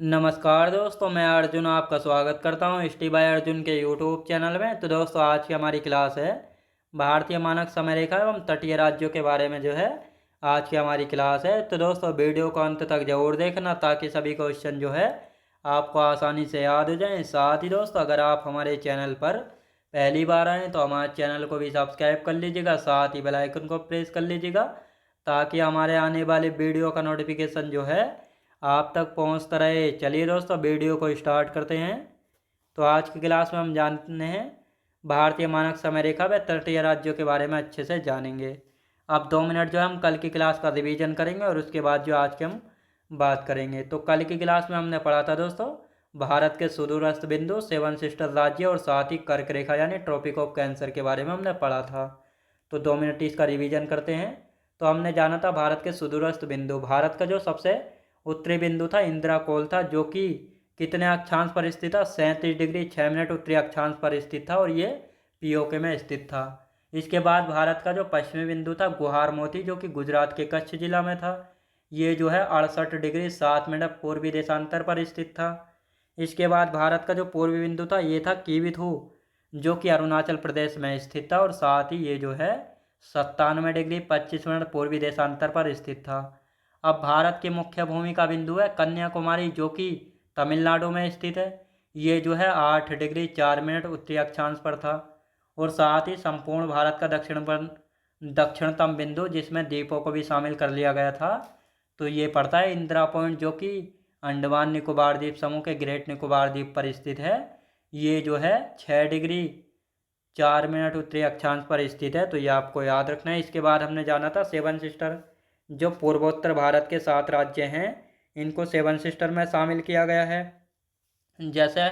नमस्कार दोस्तों, मैं अर्जुन आपका स्वागत करता हूं स्टी बाय अर्जुन के यूट्यूब चैनल में। तो दोस्तों, आज की हमारी क्लास है भारतीय मानक समय रेखा एवं तटीय राज्यों के बारे में जो है आज की हमारी क्लास है। तो दोस्तों, वीडियो को अंत तक जरूर देखना ताकि सभी क्वेश्चन जो है आपको आसानी से याद हो जाएं। साथ ही दोस्तों, अगर आप हमारे चैनल पर पहली बार आएँ तो हमारे चैनल को भी सब्सक्राइब कर लीजिएगा, साथ ही बेल आइकन को प्रेस कर लीजिएगा ताकि हमारे आने वाले वीडियो का नोटिफिकेशन जो है आप तक पहुंचता रहे। चलिए दोस्तों, वीडियो को स्टार्ट करते हैं। तो आज की क्लास में हम जानते हैं भारतीय मानक समय रेखा व तटीय राज्यों के बारे में अच्छे से जानेंगे। अब 2 मिनट जो है हम कल की क्लास का रिवीजन करेंगे और उसके बाद जो आज के हम बात करेंगे। तो कल की क्लास में हमने पढ़ा था दोस्तों भारत के सुदूरस्थ बिंदु, 7 सिस्टर राज्य और साथ ही कर्क रेखा यानी ट्रॉपिक ऑफ कैंसर के बारे में हमने पढ़ा था। तो 2 मिनट इसका रिवीजन करते हैं। तो हमने जाना था भारत के सुदूरस्थ बिंदु, भारत का जो सबसे उत्तरी बिंदु था इंदिरा कोल था, जो कि कितने अक्षांश पर स्थित था? 37 डिग्री 6 मिनट उत्तरी अक्षांश पर स्थित था और ये पीओके में स्थित था। इसके बाद भारत का जो पश्चिमी बिंदु था गुहार मोती, जो कि गुजरात के कच्छ जिला में था, ये जो है 68 डिग्री 7 मिनट पूर्वी देशांतर पर स्थित था। इसके बाद भारत का जो पूर्वी बिंदु था ये था कीविथू, जो कि अरुणाचल प्रदेश में स्थित था और साथ ही ये जो है 97 डिग्री 25 मिनट पूर्वी देशांतर पर स्थित था। अब भारत की मुख्य भूमि का बिंदु है कन्याकुमारी, जो कि तमिलनाडु में स्थित है। ये जो है 8 डिग्री 4 मिनट उत्तरी अक्षांश पर था और साथ ही संपूर्ण भारत का दक्षिणतम बिंदु, जिसमें द्वीपों को भी शामिल कर लिया गया था, तो ये पड़ता है इंदिरा पॉइंट, जो कि अंडमान निकोबार द्वीप समूह के ग्रेट निकोबार द्वीप पर स्थित है। ये जो है 6 डिग्री 4 मिनट उत्तरी अक्षांश पर स्थित है, तो ये आपको याद रखना है। इसके बाद हमने जाना था 7 सिस्टर, जो पूर्वोत्तर भारत के 7 राज्य हैं, इनको 7 सिस्टर में शामिल किया गया है, जैसे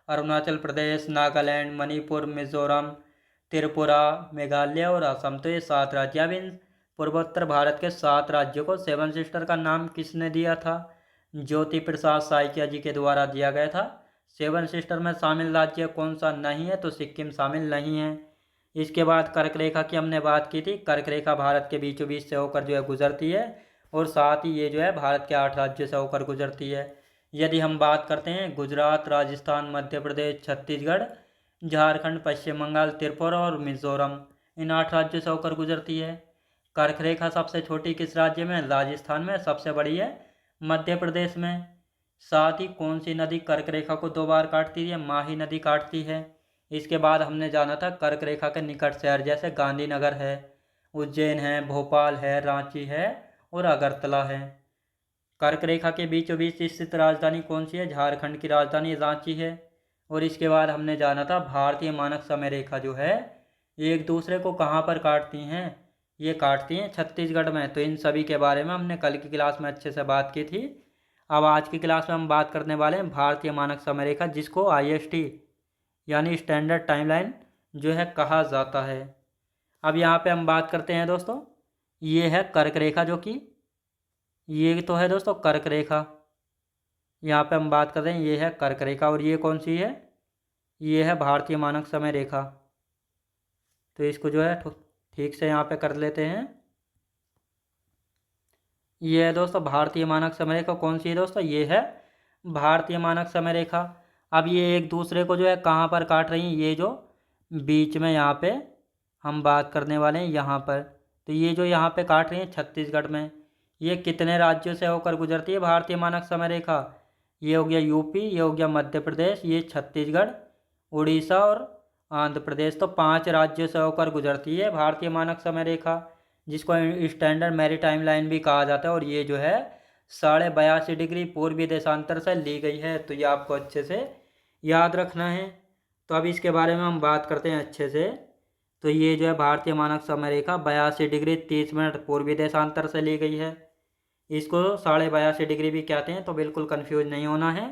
अरुणाचल प्रदेश, नागालैंड, मणिपुर, मिजोरम, त्रिपुरा, मेघालय और असम। तो ये 7 राज्य। अब इन पूर्वोत्तर भारत के 7 राज्यों को 7 सिस्टर का नाम किसने दिया था? ज्योति प्रसाद साइकिया जी के द्वारा दिया गया था। 7 सिस्टर में शामिल राज्य कौन सा नहीं है? तो सिक्किम शामिल नहीं है। इसके बाद कर्क रेखा की हमने बात की थी। कर्क रेखा भारत के बीचों बीच से होकर जो है गुजरती है और साथ ही ये जो है भारत के 8 राज्यों से होकर गुजरती है। यदि हम बात करते हैं गुजरात, राजस्थान, मध्य प्रदेश, छत्तीसगढ़, झारखंड, पश्चिम बंगाल, त्रिपुरा और मिजोरम, इन 8 राज्यों से होकर गुजरती है। कर्क रेखा सबसे छोटी किस राज्य में? राजस्थान में। सबसे बड़ी है मध्य प्रदेश में। साथ ही कौन सी नदी कर्क रेखा को 2 बार काटती है? माही नदी काटती है। इसके बाद हमने जाना था कर्क रेखा के निकट शहर, जैसे गांधीनगर है, उज्जैन है, भोपाल है, रांची है और अगरतला है। कर्क रेखा के बीचों बीच स्थित राजधानी कौन सी है? झारखंड की राजधानी रांची है। और इसके बाद हमने जाना था भारतीय मानक समय रेखा जो है एक दूसरे को कहाँ पर काटती हैं? ये काटती हैं छत्तीसगढ़ में। तो इन सभी के बारे में हमने कल की क्लास में अच्छे से बात की थी। अब आज की क्लास में हम बात करने वाले हैं भारतीय मानक समय रेखा, जिसको IST यानी स्टैंडर्ड टाइमलाइन जो है कहा जाता है। अब यहाँ पे हम बात करते हैं दोस्तों, ये है कर्क रेखा, जो कि ये तो है दोस्तों कर्क रेखा। यहाँ पे हम बात कर रहे हैं, ये है कर्क रेखा और ये कौन सी है? ये है भारतीय मानक समय रेखा। तो इसको जो है ठीक से यहाँ पे कर लेते हैं। ये है दोस्तों भारतीय मानक समय रेखा। कौन सी है दोस्तों? ये है भारतीय मानक समय रेखा। अब ये एक दूसरे को जो है कहाँ पर काट रही हैं? ये जो बीच में यहाँ पे हम बात करने वाले हैं यहाँ पर, तो ये जो यहाँ पे काट रही हैं छत्तीसगढ़ में, ये कितने राज्यों से होकर गुजरती है भारतीय मानक समय रेखा? ये हो गया यूपी, ये हो गया मध्य प्रदेश, ये छत्तीसगढ़, उड़ीसा और आंध्र प्रदेश। तो 5 राज्यों से होकर गुजरती है भारतीय मानक समय रेखा, जिसको स्टैंडर्ड मैरीटाइम लाइन भी कहा जाता है। और ये जो है 82.5 डिग्री पूर्वी देशांतर से ली गई है, तो ये आपको अच्छे से याद रखना है। तो अब इसके बारे में हम बात करते हैं अच्छे से। तो ये जो है भारतीय मानक समय रेखा 82 डिग्री 30 मिनट पूर्वी देशांतर से ली गई है। इसको 82.5 डिग्री भी कहते हैं, तो बिल्कुल कंफ्यूज नहीं होना है।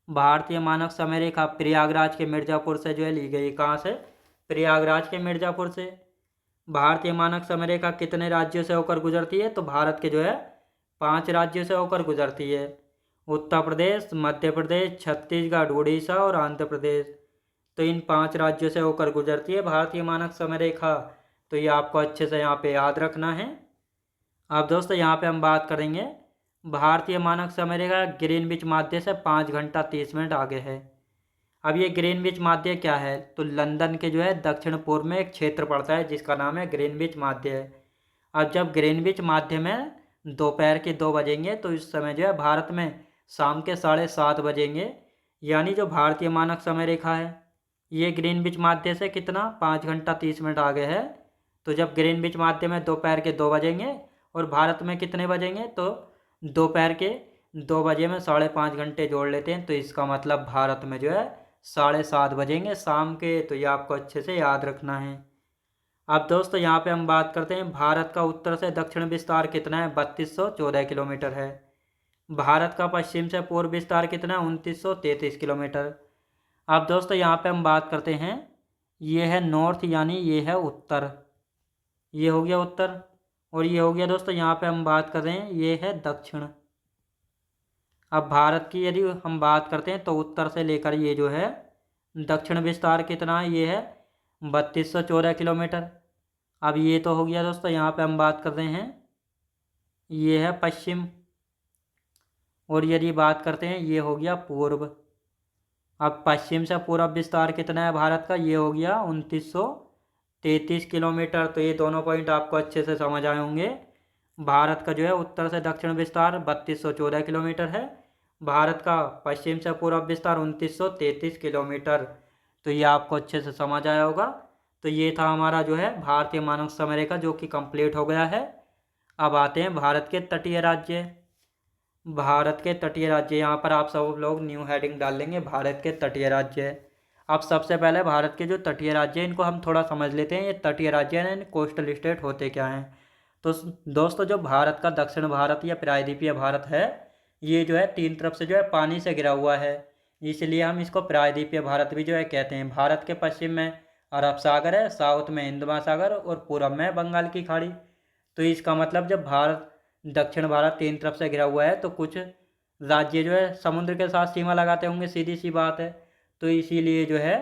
भारतीय मानक समय रेखा प्रयागराज के मिर्ज़ापुर से जो है ली गई। कहाँ से? प्रयागराज के मिर्ज़ापुर से। भारतीय मानक समय रेखा कितने राज्यों से होकर गुजरती है? तो भारत के जो है 5 राज्यों से होकर गुजरती है, उत्तर प्रदेश, मध्य प्रदेश, छत्तीसगढ़, उड़ीसा और आंध्र प्रदेश। तो इन 5 राज्यों से होकर गुजरती है भारतीय मानक समय रेखा। तो ये आपको अच्छे से यहाँ पे याद रखना है। अब दोस्तों यहाँ पे हम बात करेंगे भारतीय मानक समय रेखा ग्रीनविच माध्य से 5 घंटा 30 मिनट आगे है। अब ये ग्रीनविच माध्य क्या है, तो लंदन के जो है दक्षिण पूर्व में एक क्षेत्र पड़ता है जिसका नाम है ग्रीनविच माध्य है। अब जब ग्रीनविच माध्य में दोपहर के 2 बजेंगे तो इस समय जो है भारत में शाम के 7:30 बजेंगे। यानी जो भारतीय मानक समय रेखा है ये ग्रीनविच माध्य से कितना 5 घंटा 30 मिनट आगे है। तो जब ग्रीनविच माध्य में दोपहर के 2 बजेंगे और भारत में कितने बजेंगे, तो दोपहर के 2 बजे में 5.5 घंटे जोड़ लेते हैं तो इसका मतलब भारत में जो है 7:30 बजेंगे शाम के। तो ये आपको अच्छे से याद रखना है। अब दोस्तों यहाँ पे हम बात करते हैं भारत का उत्तर से दक्षिण विस्तार कितना है, 3214 किलोमीटर है। भारत का पश्चिम से पूर्व विस्तार कितना है, 2933 किलोमीटर। अब दोस्तों यहाँ पे हम बात करते हैं, ये है नॉर्थ यानी ये है उत्तर, ये हो गया उत्तर। और ये हो गया दोस्तों यहाँ पे हम बात कर रहे हैं ये है दक्षिण। अब भारत की यदि हम बात करते हैं तो उत्तर से लेकर ये जो है दक्षिण विस्तार कितना है, ये है 3214 किलोमीटर। अब ये तो हो गया दोस्तों, यहाँ पे हम बात कर रहे हैं ये है पश्चिम। और यदि बात करते हैं ये हो गया पूर्व। अब पश्चिम से पूर्व विस्तार कितना है भारत का, ये हो गया 2933 किलोमीटर। तो ये दोनों पॉइंट आपको अच्छे से समझ आए होंगे। भारत का जो है उत्तर से दक्षिण विस्तार 3214 किलोमीटर है, भारत का पश्चिम से पूर्व विस्तार 2933 किलोमीटर। तो ये आपको अच्छे से समझ आया होगा। तो ये था हमारा जो है भारतीय मानक समय रेखा जो कि कंप्लीट हो गया है। अब आते हैं भारत के तटीय राज्य। भारत के तटीय राज्य, यहाँ पर आप सब लोग न्यू हेडिंग डाल लेंगे भारत के तटीय राज्य। अब सबसे पहले भारत के जो तटीय राज्य हैं इनको हम थोड़ा समझ लेते हैं। ये तटीय राज्य हैं, कोस्टल स्टेट होते क्या हैं। तो दोस्तों जो भारत का दक्षिण भारत या प्रायद्वीपीय भारत है ये जो है 3 तरफ से जो है पानी से घिरा हुआ है, इसलिए हम इसको प्रायद्वीपीय भारत भी जो है कहते हैं। भारत के पश्चिम में अरब सागर है, साउथ में हिंद महासागर और पूर्व में बंगाल की खाड़ी। तो इसका मतलब जब भारत दक्षिण भारत 3 तरफ से घिरा हुआ है तो कुछ राज्य जो है समुद्र के साथ सीमा लगाते होंगे, सीधी सी बात है। तो इसीलिए जो है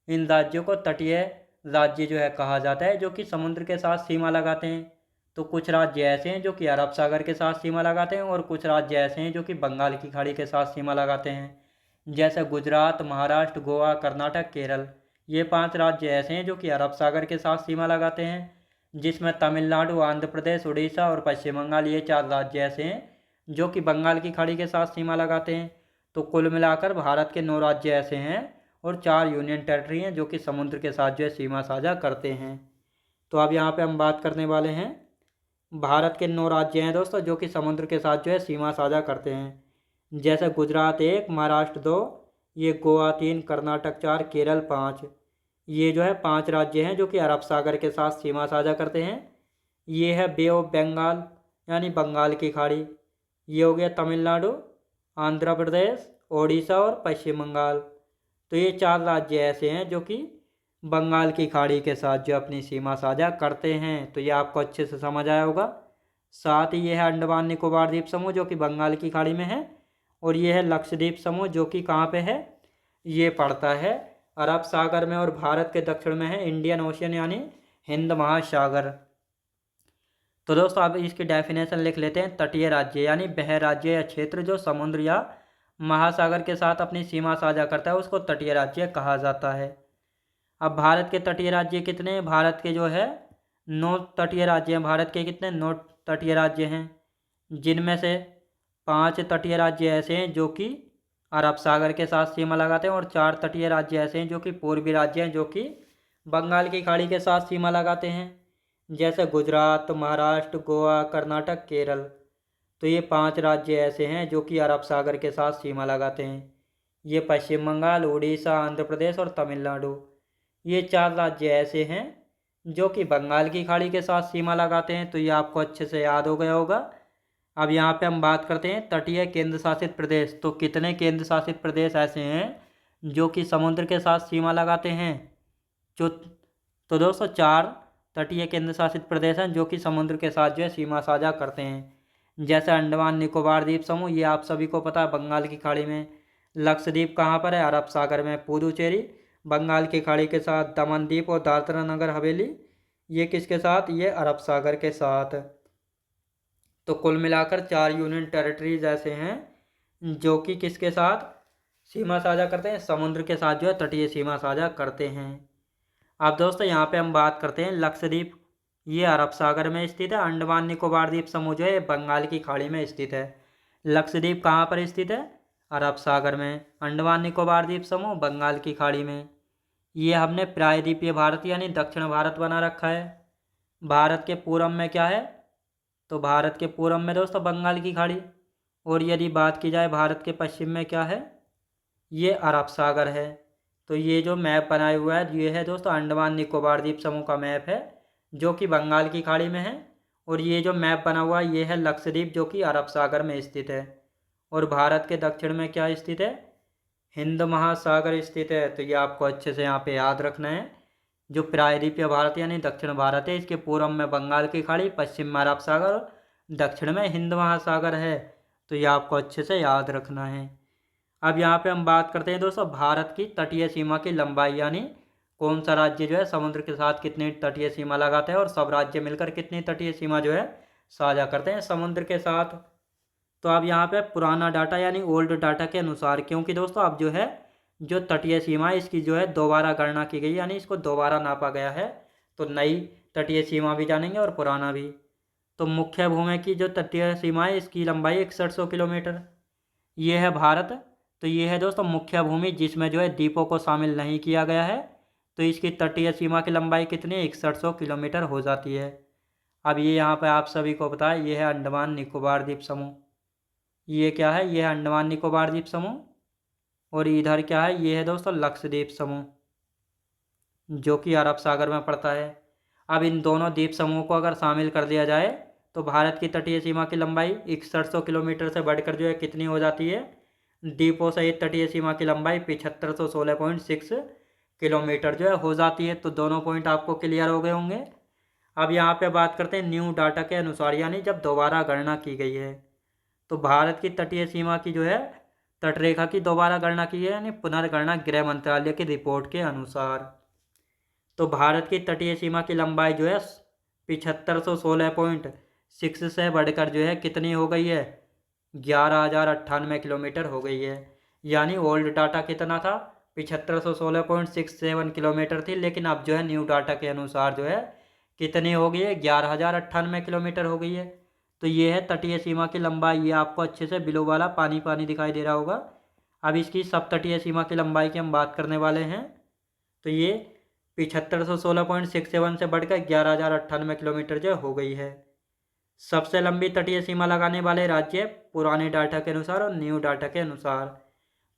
इन राज्यों को तटीय राज्य जो है कहा जाता है, जो कि समुद्र के साथ सीमा लगाते हैं। तो कुछ राज्य ऐसे हैं जो कि अरब सागर के साथ सीमा लगाते हैं और कुछ राज्य ऐसे हैं जो कि बंगाल की खाड़ी के साथ सीमा लगाते हैं। जैसे गुजरात, महाराष्ट्र, गोवा, कर्नाटक, केरल, ये 5 राज्य ऐसे हैं जो कि अरब सागर के साथ सीमा लगाते हैं, जिसमें तमिलनाडु, आंध्र प्रदेश, उड़ीसा और पश्चिम बंगाल, ये 4 राज्य ऐसे हैं जो कि बंगाल की खाड़ी के साथ सीमा लगाते हैं। तो कुल मिलाकर भारत के 9 राज्य ऐसे हैं और 4 यूनियन टेरिटरी हैं जो कि समुद्र के साथ जो है सीमा साझा करते हैं। तो अब यहाँ पे हम बात करने वाले हैं भारत के 9 राज्य हैं दोस्तों जो कि समुद्र के साथ जो है सीमा साझा करते हैं। जैसे गुजरात 1, महाराष्ट्र 2, ये गोवा 3, कर्नाटक 4, केरल 5। ये जो है 5 राज्य हैं जो कि अरब सागर के साथ सीमा साझा करते हैं। ये है बे ऑफ बंगाल यानी बंगाल की खाड़ी, ये हो गया तमिलनाडु, आंध्र प्रदेश, ओडिशा और पश्चिम बंगाल। तो ये 4 राज्य ऐसे हैं जो कि बंगाल की खाड़ी के साथ जो अपनी सीमा साझा करते हैं। तो ये आपको अच्छे से समझ आया होगा। साथ ही ये है अंडमान निकोबार द्वीप समूह जो कि बंगाल की खाड़ी में है, और ये है लक्षद्वीप समूह जो कि कहाँ पे है, ये पड़ता है अरब सागर में और भारत के दक्षिण में है इंडियन ओशियन यानी हिंद महासागर। तो दोस्तों अब इसकी डेफिनेशन लिख लेते हैं। तटीय राज्य यानी वह राज्य या क्षेत्र जो समुद्र या महासागर के साथ अपनी सीमा साझा करता है उसको तटीय राज्य कहा जाता है। अब भारत के तटीय राज्य कितने हैं, भारत के जो है 9 तटीय राज्य हैं। भारत के कितने 9 तटीय राज्य हैं, जिनमें से 5 तटीय राज्य ऐसे हैं जो कि अरब सागर के साथ सीमा लगाते हैं और 4 तटीय राज्य ऐसे हैं जो कि पूर्वी राज्य हैं जो कि बंगाल की खाड़ी के साथ सीमा लगाते हैं, जैसे गुजरात, महाराष्ट्र, गोवा, कर्नाटक, केरल। तो ये 5 राज्य ऐसे हैं जो कि अरब सागर के साथ सीमा लगाते हैं। ये पश्चिम बंगाल, उड़ीसा, आंध्र प्रदेश और तमिलनाडु, ये 4 राज्य ऐसे हैं जो कि बंगाल की खाड़ी के साथ सीमा लगाते हैं। तो ये आपको अच्छे से याद हो गया होगा। अब यहाँ पे हम बात करते हैं तटीय केंद्र शासित प्रदेश। तो कितने केंद्र शासित प्रदेश ऐसे हैं जो कि समुद्र के साथ सीमा लगाते हैं, जो तो दोस्तों 4 तटीय केंद्र शासित प्रदेश हैं जो कि समुद्र के साथ जो है सीमा साझा करते हैं। जैसे अंडमान निकोबार द्वीप समूह, ये आप सभी को पता है बंगाल की खाड़ी में। लक्षद्वीप कहाँ पर है, अरब सागर में। पुदुचेरी बंगाल की खाड़ी के साथ। दमन द्वीप और दादरा नगर हवेली, ये किसके साथ, ये अरब सागर के साथ। तो कुल मिलाकर 4 यूनियन टेरिटरीज ऐसे हैं जो कि किसके साथ सीमा साझा करते हैं, समुद्र के साथ जो है तटीय सीमा साझा करते हैं। अब दोस्तों यहाँ पे हम बात करते हैं लक्षद्वीप। ये अरब सागर में स्थित है। अंडमान निकोबार द्वीप समूह जो है बंगाल की खाड़ी में स्थित है। लक्षद्वीप कहाँ पर स्थित है? अरब सागर में। अंडमान निकोबार द्वीप समूह बंगाल की खाड़ी में। ये हमने प्रायद्वीपीय भारत यानी दक्षिण भारत बना रखा है। भारत के पूर्व में क्या है? तो भारत के पूर्व में दोस्तों बंगाल की खाड़ी। और यदि बात की जाए भारत के पश्चिम में क्या है? ये अरब सागर है। तो ये जो मैप बनाया हुआ है ये है दोस्तों अंडमान निकोबार द्वीप समूह का मैप है जो कि बंगाल की खाड़ी में है। और ये जो मैप बना हुआ है ये है लक्षद्वीप जो कि अरब सागर में स्थित है। और भारत के दक्षिण में क्या स्थित है? हिंद महासागर स्थित है। तो ये आपको अच्छे से यहाँ पे याद रखना है। जो प्रायद्वीपीय भारत यानी दक्षिण भारत है इसके पूर्व में बंगाल की खाड़ी, पश्चिम में अरब सागर और दक्षिण में हिंद महासागर है। तो ये आपको अच्छे से याद रखना है। अब यहाँ पे हम बात करते हैं दोस्तों भारत की तटीय सीमा की लंबाई यानी कौन सा राज्य जो है समुद्र के साथ कितनी तटीय सीमा लगाता है और सब राज्य मिलकर कितनी तटीय सीमा जो है साझा करते हैं समुद्र के साथ। तो अब यहाँ पे पुराना डाटा यानी ओल्ड डाटा के अनुसार, क्योंकि दोस्तों अब जो है जो तटीय सीमा है इसकी जो है दोबारा गणना की गई यानी इसको दोबारा नापा गया है। तो नई तटीय सीमा भी जानेंगे और पुराना भी। तो मुख्य भूमि की जो तटीय सीमा है इसकी लंबाई 6100 किलोमीटर। ये है भारत। तो ये है दोस्तों मुख्य भूमि जिसमें जो है द्वीपों को शामिल नहीं किया गया है। तो इसकी तटीय सीमा की लंबाई कितनी 6100 किलोमीटर हो जाती है। अब ये यहाँ पे आप सभी को पता है ये है अंडमान निकोबार द्वीप समूह। ये क्या है? ये है अंडमान निकोबार द्वीप समूह। और इधर क्या है? ये है दोस्तों लक्षद्वीप समूह जो कि अरब सागर में पड़ता है। अब इन दोनों द्वीप समूह को अगर शामिल कर दिया जाए तो भारत की तटीय सीमा की लंबाई 6100 किलोमीटर से बढ़कर जो है कितनी हो जाती है? द्वीपों सहित तटीय सीमा की लंबाई 7516.6 किलोमीटर जो है हो जाती है। तो दोनों पॉइंट आपको क्लियर हो गए होंगे। अब यहाँ पे बात करते हैं न्यू डाटा के अनुसार यानी जब दोबारा गणना की गई है। तो भारत की तटीय सीमा की जो है तटरेखा की दोबारा गणना की है यानी पुनर्गणना गृह मंत्रालय की रिपोर्ट के अनुसार। तो भारत की तटीय सीमा की लंबाई जो है 7516.6 से बढ़कर जो है कितनी हो गई है? 11,098 किलोमीटर हो गई है। यानी ओल्ड डाटा कितना था? 7516.67 किलोमीटर थी, लेकिन अब जो है न्यू डाटा के अनुसार जो है कितनी हो गई है? 11,098 किलोमीटर हो गई है। तो ये है तटीय सीमा की लंबाई। ये आपको अच्छे से बिलो वाला पानी पानी दिखाई दे रहा होगा। अब इसकी सब तटीय सीमा की लंबाई की हम बात करने वाले हैं। तो ये 7516.67 से बढ़कर 11,098 किलोमीटर जो हो गई है। सबसे लंबी तटीय सीमा लगाने वाले राज्य पुराने डाटा के अनुसार और न्यू डाटा के अनुसार।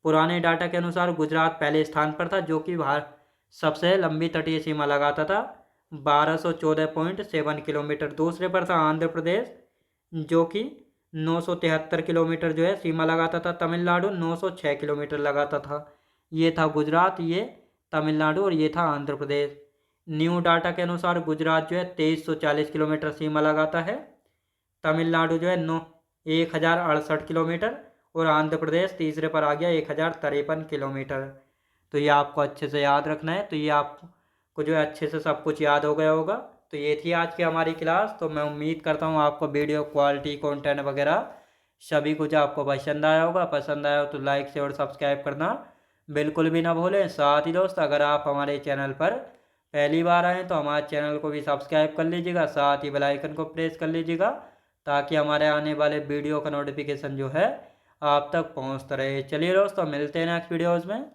पुराने डाटा के अनुसार गुजरात पहले स्थान पर था जो कि भारत सबसे लंबी तटीय सीमा लगाता था 1214.7 किलोमीटर। दूसरे पर था आंध्र प्रदेश जो कि 973 किलोमीटर जो है सीमा लगाता था। तमिलनाडु 906 किलोमीटर लगाता था। ये था गुजरात, ये तमिलनाडु और ये था आंध्र प्रदेश। न्यू डाटा के अनुसार गुजरात जो है 2340 किलोमीटर सीमा लगाता है। तमिलनाडु जो है 1068 किलोमीटर और आंध्र प्रदेश तीसरे पर आ गया 1053 किलोमीटर। तो ये आपको अच्छे से याद रखना है। तो ये आपको जो है अच्छे से सब कुछ याद हो गया होगा। तो ये थी आज की हमारी क्लास। तो मैं उम्मीद करता हूँ आपको वीडियो क्वालिटी कंटेंट वगैरह सभी कुछ आपको पसंद आया होगा। पसंद आया हो तो लाइक शेयर और सब्सक्राइब करना बिल्कुल भी ना भूलें। साथ ही दोस्त अगर आप हमारे चैनल पर पहली बार आएँ तो हमारे चैनल को भी सब्सक्राइब कर लीजिएगा, साथ ही बेल आइकन को प्रेस कर लीजिएगा ताकि हमारे आने वाले वीडियो का नोटिफिकेशन जो है आप तक पहुंचता रहे। चलिए दोस्तों मिलते हैं नेक्स्ट वीडियोज़ में।